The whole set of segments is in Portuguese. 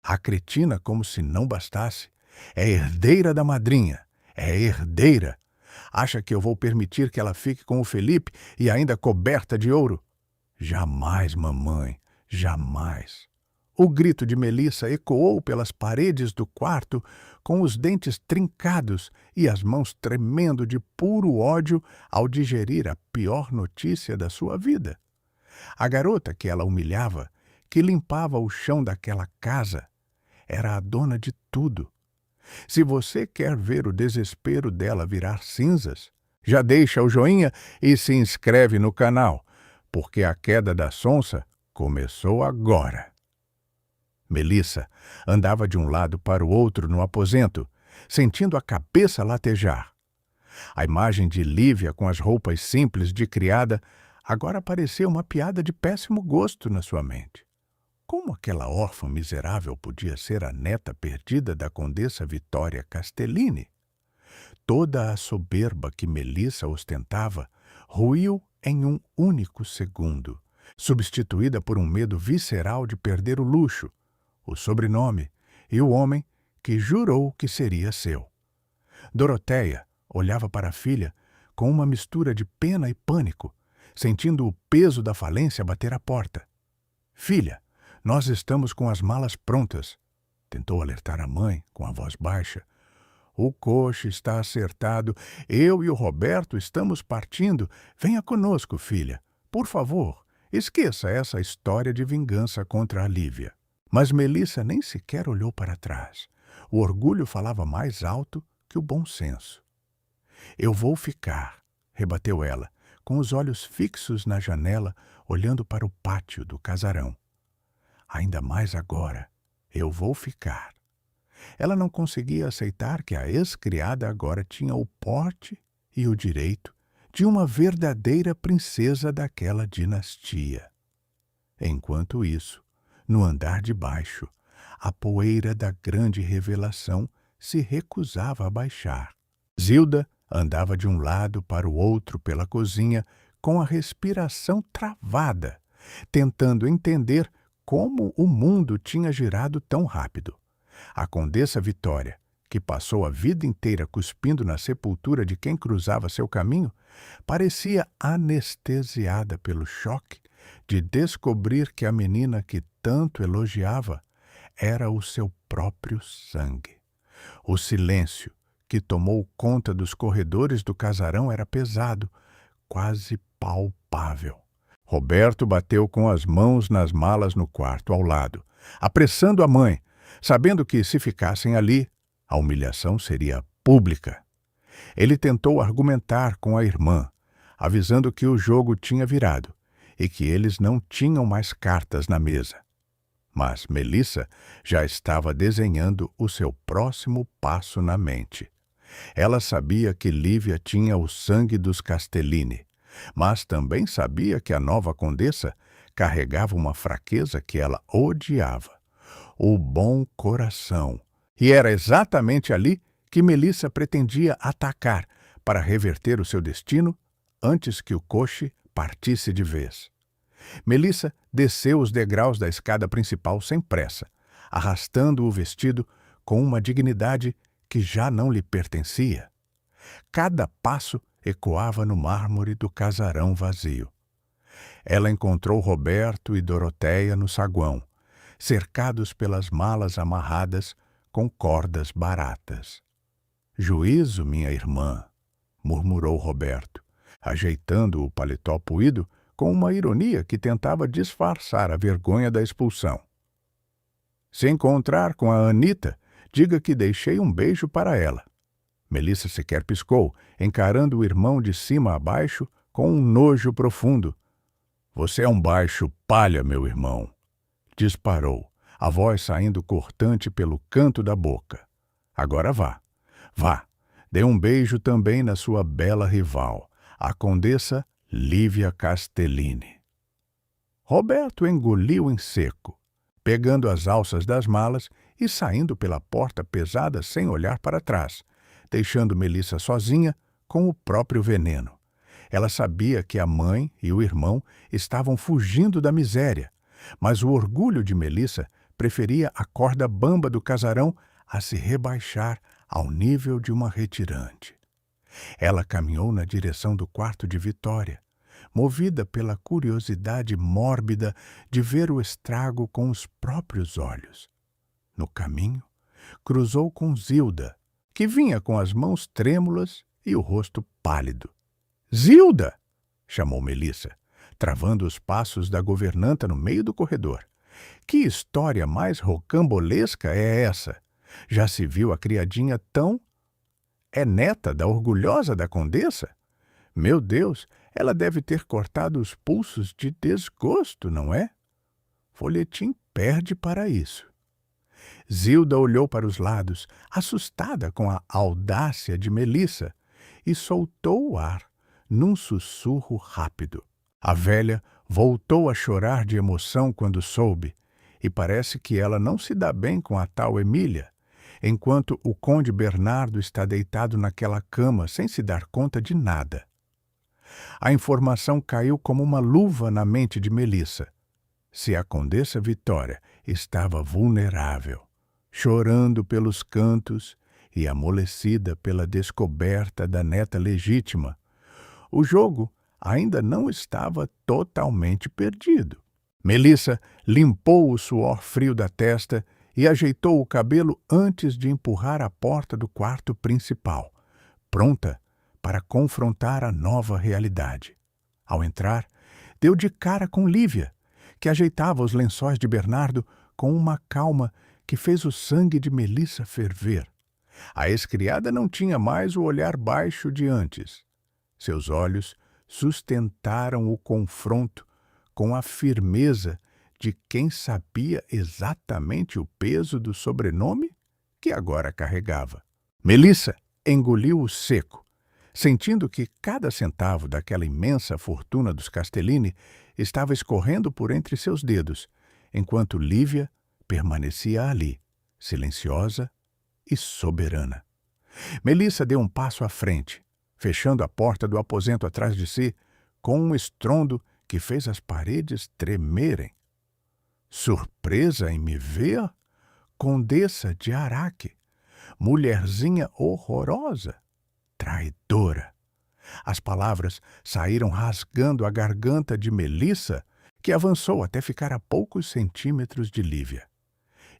A cretina, como se não bastasse, é herdeira da madrinha. É herdeira. Acha que eu vou permitir que ela fique com o Felipe e ainda coberta de ouro? Jamais, mamãe, jamais. O grito de Melissa ecoou pelas paredes do quarto com os dentes trincados e as mãos tremendo de puro ódio ao digerir a pior notícia da sua vida. A garota que ela humilhava, que limpava o chão daquela casa, era a dona de tudo. Se você quer ver o desespero dela virar cinzas, já deixa o joinha e se inscreve no canal, porque a queda da sonsa começou agora. Melissa andava de um lado para o outro no aposento, sentindo a cabeça latejar. A imagem de Lívia com as roupas simples de criada agora parecia uma piada de péssimo gosto na sua mente. Como aquela órfã miserável podia ser a neta perdida da condessa Vitória Castellini? Toda a soberba que Melissa ostentava ruiu em um único segundo, substituída por um medo visceral de perder o luxo, o sobrenome e o homem que jurou que seria seu. Doroteia olhava para a filha com uma mistura de pena e pânico, sentindo o peso da falência bater à porta. Filha, nós estamos com as malas prontas, tentou alertar a mãe com a voz baixa. O coche está acertado, eu e o Roberto estamos partindo. Venha conosco, filha. Por favor, esqueça essa história de vingança contra a Lívia. Mas Melissa nem sequer olhou para trás. O orgulho falava mais alto que o bom senso. Eu vou ficar, rebateu ela, com os olhos fixos na janela, olhando para o pátio do casarão. Ainda mais agora, eu vou ficar. Ela não conseguia aceitar que a ex-criada agora tinha o porte e o direito de uma verdadeira princesa daquela dinastia. Enquanto isso, no andar de baixo, a poeira da grande revelação se recusava a baixar. Zilda andava de um lado para o outro pela cozinha com a respiração travada, tentando entender como o mundo tinha girado tão rápido. A condessa Vitória, que passou a vida inteira cuspindo na sepultura de quem cruzava seu caminho, parecia anestesiada pelo choque de descobrir que a menina que tanto elogiava era o seu próprio sangue. O silêncio que tomou conta dos corredores do casarão era pesado, quase palpável. Roberto bateu com as mãos nas malas no quarto ao lado, apressando a mãe, sabendo que, se ficassem ali, a humilhação seria pública. Ele tentou argumentar com a irmã, avisando que o jogo tinha virado e que eles não tinham mais cartas na mesa. Mas Melissa já estava desenhando o seu próximo passo na mente. Ela sabia que Lívia tinha o sangue dos Castellini, mas também sabia que a nova condessa carregava uma fraqueza que ela odiava, o bom coração. E era exatamente ali que Melissa pretendia atacar para reverter o seu destino antes que o coche partisse de vez. Melissa desceu os degraus da escada principal sem pressa, arrastando o vestido com uma dignidade que já não lhe pertencia. Cada passo ecoava no mármore do casarão vazio. Ela encontrou Roberto e Doroteia no saguão, cercados pelas malas amarradas com cordas baratas. Juízo, minha irmã, murmurou Roberto, ajeitando o paletó puído com uma ironia que tentava disfarçar a vergonha da expulsão. Se encontrar com a Anita, diga que deixei um beijo para ela. Melissa sequer piscou, encarando o irmão de cima a baixo com um nojo profundo. Você é um baixo palha, meu irmão. Disparou, a voz saindo cortante pelo canto da boca. Agora vá, vá, dê um beijo também na sua bela rival, a condessa Lívia Castellini. Roberto engoliu em seco, pegando as alças das malas e saindo pela porta pesada sem olhar para trás, deixando Melissa sozinha com o próprio veneno. Ela sabia que a mãe e o irmão estavam fugindo da miséria, mas o orgulho de Melissa preferia a corda bamba do casarão a se rebaixar ao nível de uma retirante. Ela caminhou na direção do quarto de Vitória, movida pela curiosidade mórbida de ver o estrago com os próprios olhos. No caminho, cruzou com Zilda, que vinha com as mãos trêmulas e o rosto pálido. "Zilda!" chamou Melissa, travando os passos da governanta no meio do corredor. "Que história mais rocambolesca é essa? Já se viu a criadinha tão... É neta da orgulhosa da condessa? Meu Deus, ela deve ter cortado os pulsos de desgosto, não é? Folhetim perde para isso." Zilda olhou para os lados, assustada com a audácia de Melissa, e soltou o ar, num sussurro rápido. A velha voltou a chorar de emoção quando soube, e parece que ela não se dá bem com a tal Emília, enquanto o conde Bernardo está deitado naquela cama sem se dar conta de nada. A informação caiu como uma luva na mente de Melissa. Se a condessa Vitória estava vulnerável, chorando pelos cantos e amolecida pela descoberta da neta legítima, o jogo ainda não estava totalmente perdido. Melissa limpou o suor frio da testa e ajeitou o cabelo antes de empurrar a porta do quarto principal, pronta para confrontar a nova realidade. Ao entrar, deu de cara com Lívia, que ajeitava os lençóis de Bernardo com uma calma que fez o sangue de Melissa ferver. A ex-criada não tinha mais o olhar baixo de antes. Seus olhos sustentaram o confronto com a firmeza de quem sabia exatamente o peso do sobrenome que agora carregava. Melissa engoliu o seco, sentindo que cada centavo daquela imensa fortuna dos Castellini estava escorrendo por entre seus dedos, enquanto Lívia permanecia ali, silenciosa e soberana. Melissa deu um passo à frente, fechando a porta do aposento atrás de si, com um estrondo que fez as paredes tremerem. Surpresa em me ver? Condessa de Araque, mulherzinha horrorosa, traidora. As palavras saíram rasgando a garganta de Melissa, que avançou até ficar a poucos centímetros de Lívia.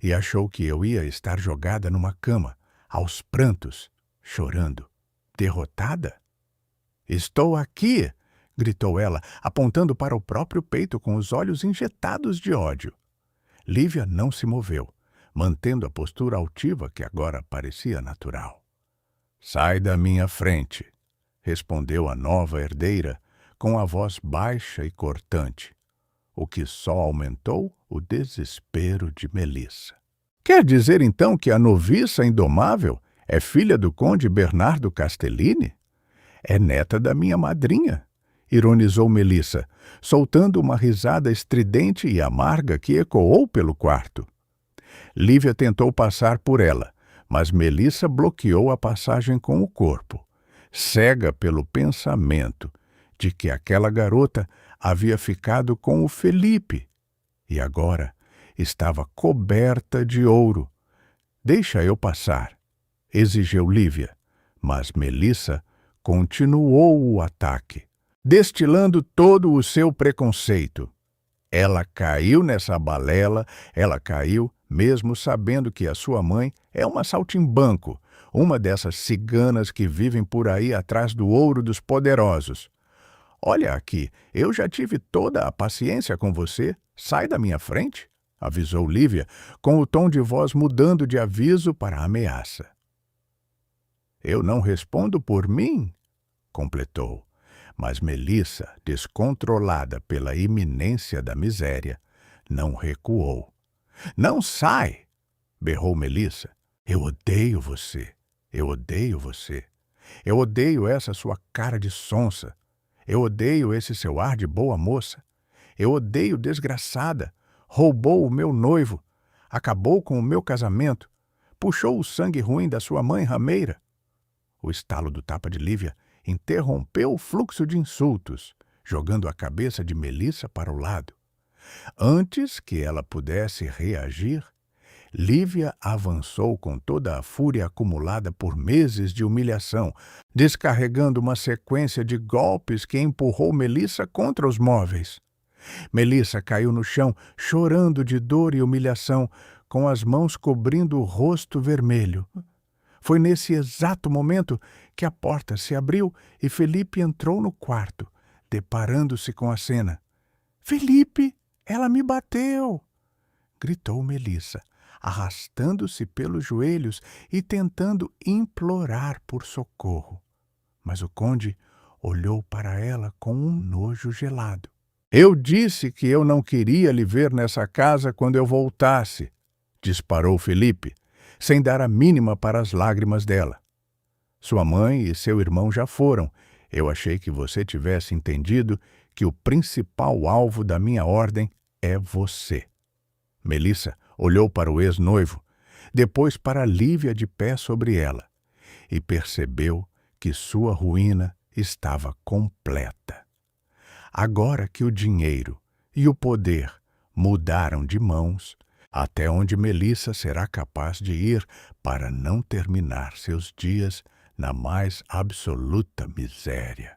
E achou que eu ia estar jogada numa cama, aos prantos, chorando. Derrotada? "Estou aqui!" gritou ela, apontando para o próprio peito com os olhos injetados de ódio. Lívia não se moveu, mantendo a postura altiva que agora parecia natural. "Sai da minha frente!" respondeu a nova herdeira, com a voz baixa e cortante, o que só aumentou o desespero de Melissa. "Quer dizer então que a noviça indomável é filha do conde Bernardo Castellini? É neta da minha madrinha", ironizou Melissa, soltando uma risada estridente e amarga que ecoou pelo quarto. Lívia tentou passar por ela, mas Melissa bloqueou a passagem com o corpo, cega pelo pensamento de que aquela garota havia ficado com o Felipe e agora estava coberta de ouro. "Deixa eu passar", exigiu Lívia, mas Melissa continuou o ataque, destilando todo o seu preconceito. Ela caiu nessa balela, ela caiu mesmo sabendo que a sua mãe é uma saltimbanco, uma dessas ciganas que vivem por aí atrás do ouro dos poderosos. "Olha aqui, eu já tive toda a paciência com você, sai da minha frente", avisou Lívia, com o tom de voz mudando de aviso para ameaça. "Eu não respondo por mim", completou, mas Melissa, descontrolada pela iminência da miséria, não recuou. "Não sai!" berrou Melissa. "Eu odeio você, eu odeio você. Eu odeio essa sua cara de sonsa. Eu odeio esse seu ar de boa moça. Eu odeio desgraçada. Roubou o meu noivo. Acabou com o meu casamento. Puxou o sangue ruim da sua mãe rameira." O estalo do tapa de Lívia interrompeu o fluxo de insultos, jogando a cabeça de Melissa para o lado. Antes que ela pudesse reagir, Lívia avançou com toda a fúria acumulada por meses de humilhação, descarregando uma sequência de golpes que empurrou Melissa contra os móveis. Melissa caiu no chão, chorando de dor e humilhação, com as mãos cobrindo o rosto vermelho. Foi nesse exato momento que a porta se abriu e Felipe entrou no quarto, deparando-se com a cena. "Felipe, ela me bateu!" gritou Melissa, arrastando-se pelos joelhos e tentando implorar por socorro. Mas o conde olhou para ela com um nojo gelado. "Eu disse que eu não queria lhe ver nessa casa quando eu voltasse", disparou Felipe, sem dar a mínima para as lágrimas dela. "Sua mãe e seu irmão já foram. Eu achei que você tivesse entendido que o principal alvo da minha ordem é você." Melissa olhou para o ex-noivo, depois para Lívia de pé sobre ela, e percebeu que sua ruína estava completa. Agora que o dinheiro e o poder mudaram de mãos, até onde Melissa será capaz de ir para não terminar seus dias na mais absoluta miséria?